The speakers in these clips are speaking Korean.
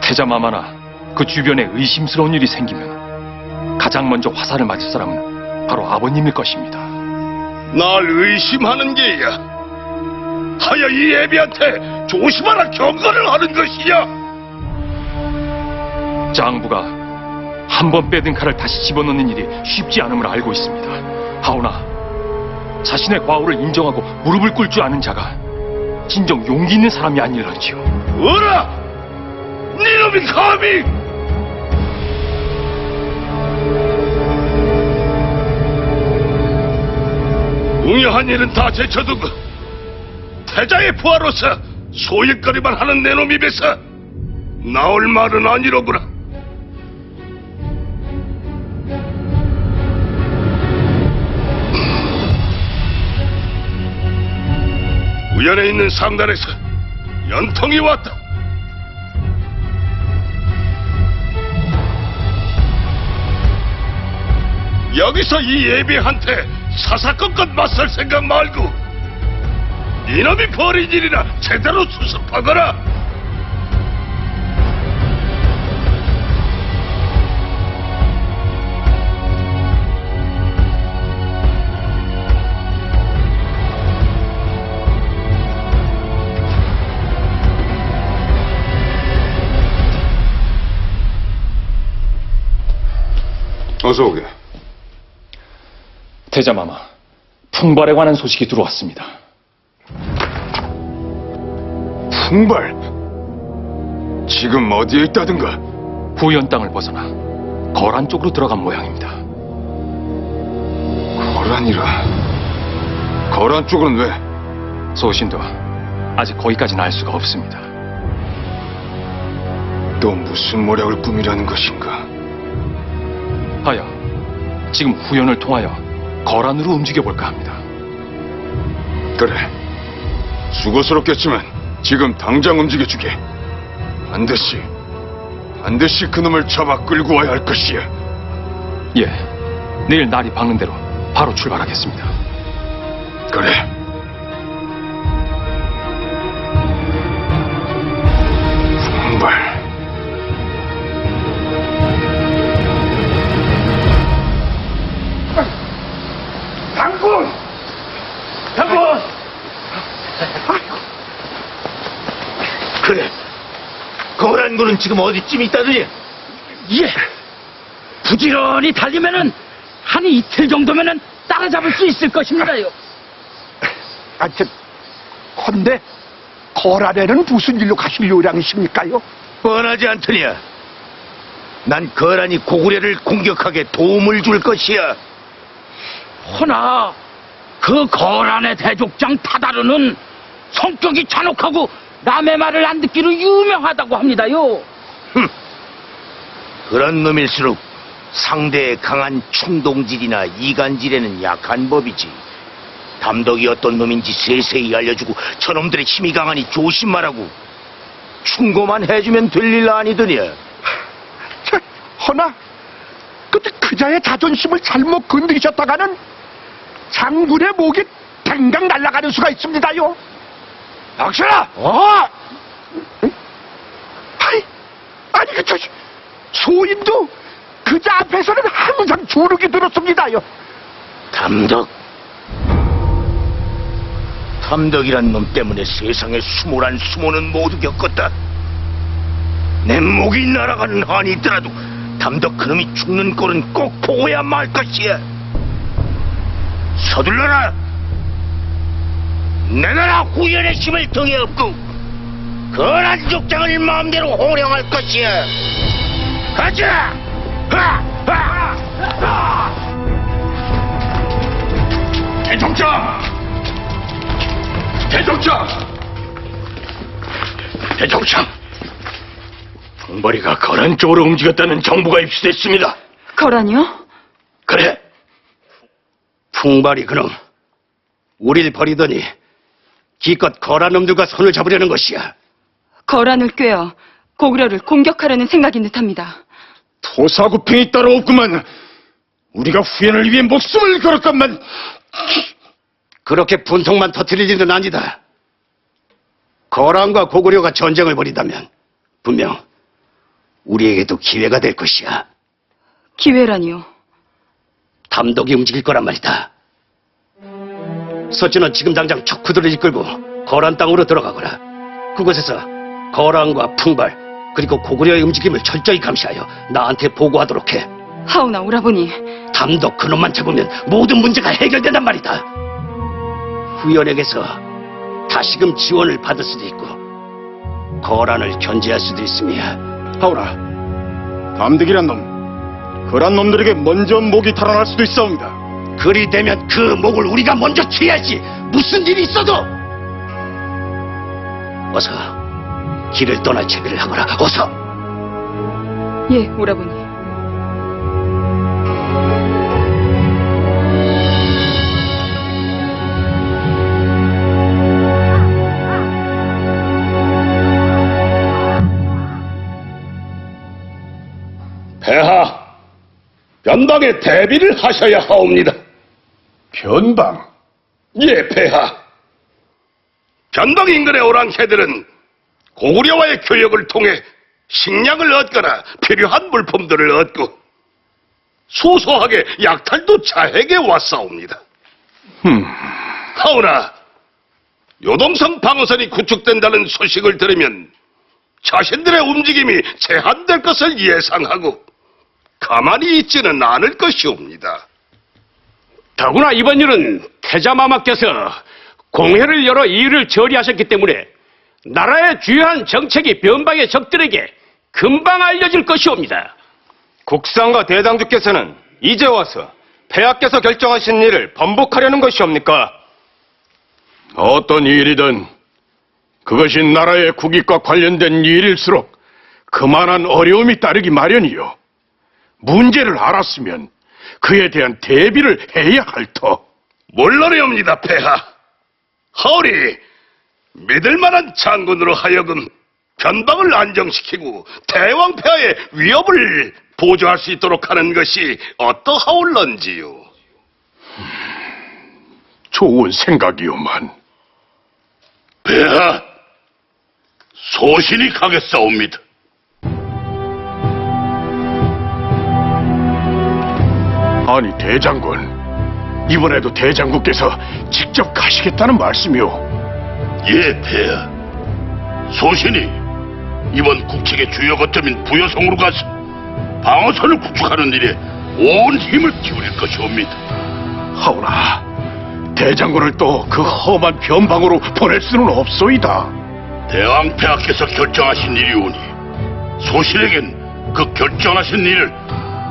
태자마마나 그 주변에 의심스러운 일이 생기면 가장 먼저 화살을 맞을 사람은 바로 아버님일 것입니다. 날 의심하는 게야. 하여 이 애비한테 조심하라 경고를 하는 것이냐? 장부가 한 번 빼든 칼을 다시 집어넣는 일이 쉽지 않음을 알고 있습니다. 하오나 자신의 과오를 인정하고 무릎을 꿇을 줄 아는 자가 진정 용기 있는 사람이 아닐런지요. 어라! 니놈이 감히! 웅여한 일은 다 제쳐두고 태자의 부하로서 소일거리만 하는 내놈 입에서 나올 말은 아니로구나. 우연에 있는 상단에서 연통이 왔다. 여기서 이 예비한테 사사건건 맞설 생각 말고 이놈이 벌인 일이나 제대로 수습하거라. 어서 오게. 태자마마, 풍발에 관한 소식이 들어왔습니다. 풍발? 지금 어디에 있다든가? 후연 땅을 벗어나 거란 쪽으로 들어간 모양입니다. 거란이라. 거란 쪽은 왜? 소신도 아직 거기까지는 알 수가 없습니다. 또 무슨 모략을 꾸미라는 것인가? 하여 지금 후연을 통하여 거란으로 움직여볼까 합니다. 그래. 수고스럽겠지만 지금 당장 움직여주게. 반드시 그놈을 잡아 끌고 와야 할 것이야. 예, 내일 날이 밝는 대로 바로 출발하겠습니다. 그래. 풍발. 장군! 그래, 거란군은 지금 어디쯤 있다더니? 예. 부지런히 달리면은 한 이틀 정도면은 따라잡을 수 있을 것입니다요. 헌데 거란에는 무슨 일로 가실 요량이십니까요? 뻔하지 않더냐? 난 거란이 고구려를 공격하게 도움을 줄 것이야. 허나 그 거란의 대족장 타다르는 성격이 잔혹하고 남의 말을 안 듣기로 유명하다고 합니다요. 그런 놈일수록 상대의 강한 충동질이나 이간질에는 약한 법이지. 담덕이 어떤 놈인지 세세히 알려주고 저놈들의 힘이 강하니 조심하라고 충고만 해주면 될 일 아니더냐. 허나 근데 그자의 자존심을 잘못 건드리셨다가는 장군의 목이 댕강 날아가는 수가 있습니다요. 박신아! 아니 소인도 그자 앞에서는 항상 주눅이 들었습니다요. 담덕이란 놈 때문에 세상에 수모란 수모는 모두 겪었다. 내 목이 날아가는 한이 있더라도 담덕 그놈이 죽는 꼴은 꼭 보고야 말 것이야. 서둘러라. 내 나라 후연의 힘을 등에 업고 거란 족장을 마음대로 호령할 것이야. 가자! 대종장! 풍벌이가 거란 쪽으로 움직였다는 정보가 입수됐습니다. 거란이요? 그래. 풍발이 그놈 우릴 버리더니 기껏 거란 놈들과 손을 잡으려는 것이야. 거란을 꿰어 고구려를 공격하려는 생각인 듯합니다. 토사구팽이 따로 없구만. 우리가 후연을 위해 목숨을 걸었건만. 그렇게 분통만 터뜨릴 일은 아니다. 거란과 고구려가 전쟁을 벌이다면 분명 우리에게도 기회가 될 것이야. 기회라니요. 담덕이 움직일 거란 말이다. 서준은 지금 당장 척후들을 이끌고 거란 땅으로 들어가거라. 그곳에서 거란과 풍발 그리고 고구려의 움직임을 철저히 감시하여 나한테 보고하도록 해. 하오나 오라버니, 담덕 그놈만 잡으면 모든 문제가 해결된단 말이다. 후연에게서 다시금 지원을 받을 수도 있고 거란을 견제할 수도 있으며. 하오라, 담득이란 놈, 그란 놈들에게 먼저 목이 달아날 수도 있사옵니다. 그리 되면 그 목을 우리가 먼저 취해야지. 무슨 일이 있어도 어서 길을 떠날 채비를 하거라. 어서. 예, 오라버니. 폐하, 변방에 대비를 하셔야 하옵니다. 변방? 예, 폐하. 변방 인근의 오랑캐들은 고구려와의 교역을 통해 식량을 얻거나 필요한 물품들을 얻고 소소하게 약탈도 자행해 왔사옵니다. 하오나 요동성 방어선이 구축된다는 소식을 들으면 자신들의 움직임이 제한될 것을 예상하고 가만히 있지는 않을 것이옵니다. 더구나 이번 일은 태자마마께서 공회를 열어 이 일을 처리하셨기 때문에 나라의 주요한 정책이 변방의 적들에게 금방 알려질 것이옵니다. 국상과 대장주께서는 이제 와서 폐하께서 결정하신 일을 번복하려는 것이옵니까? 어떤 일이든 그것이 나라의 국익과 관련된 일일수록 그만한 어려움이 따르기 마련이요. 문제를 알았으면 그에 대한 대비를 해야 할 터. 물론이옵니다, 폐하. 하오리 믿을 만한 장군으로 하여금 변방을 안정시키고 대왕폐하의 위협을 보조할 수 있도록 하는 것이 어떠하올런지요? 좋은 생각이오만. 폐하, 소신이 가겠사옵니다. 아니, 대장군. 이번에도 대장군께서 직접 가시겠다는 말씀이오? 예, 폐하. 소신이 이번 국책의 주요 거점인 부여성으로 가서 방어선을 구축하는 일에 온 힘을 기울일 것이옵니다. 하오나, 대장군을 또 그 험한 변방으로 보낼 수는 없소이다. 대왕폐하께서 결정하신 일이오니 소신에겐 그 결정하신 일을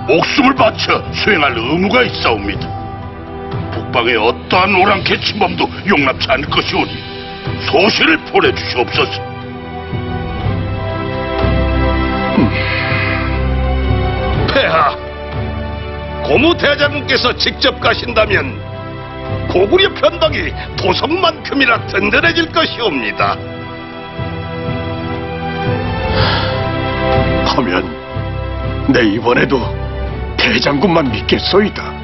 목숨을 바쳐 수행할 의무가 있사옵니다. 북방의 어떠한 오랑캐 침범도 용납치 않을 것이오니 소신을 보내주시옵소서. 폐하, 고무 대장군께서 직접 가신다면 고구려 편덕이 도성만큼이나 든든해질 것이옵니다. 하면 내 이번에도 대장군만 믿겠소이다.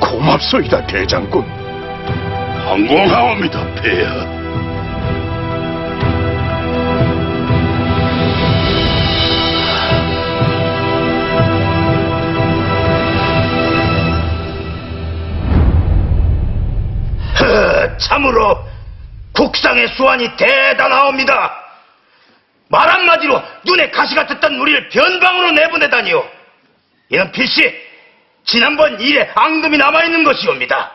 고맙소이다, 대장군. 항공하옵니다, 폐하. 참으로 국상의 수완이 대단하옵니다. 말 한마디로 눈에 가시가 떴던 우리를 변방으로 내보내다니요. 이는 필시 지난번 일에 앙금이 남아있는 것이옵니다.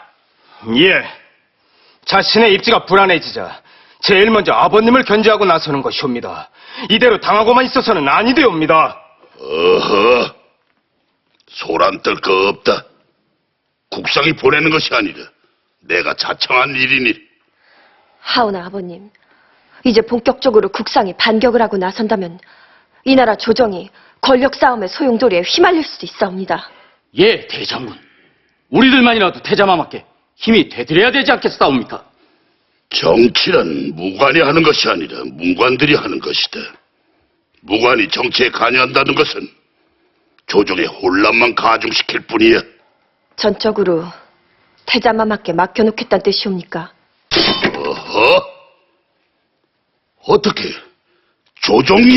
예. 자신의 입지가 불안해지자 제일 먼저 아버님을 견제하고 나서는 것이옵니다. 이대로 당하고만 있어서는 아니되옵니다. 어허, 소란 떨 거 없다. 국상이 보내는 것이 아니라 내가 자청한 일이니. 하오나 아버님, 이제 본격적으로 국상이 반격을 하고 나선다면 이 나라 조정이 권력 싸움의 소용돌이에 휘말릴 수도 있사옵니다. 예, 대장군. 우리들만이라도 태자마마께 힘이 되드려야 되지 않겠사옵니까? 정치란 무관이 하는 것이 아니라 문관들이 하는 것이다. 무관이 정치에 관여한다는 것은 조정의 혼란만 가중시킬 뿐이야. 전적으로 태자마마께 맡겨놓겠다는 뜻이옵니까? 어허? 어떻게 조정이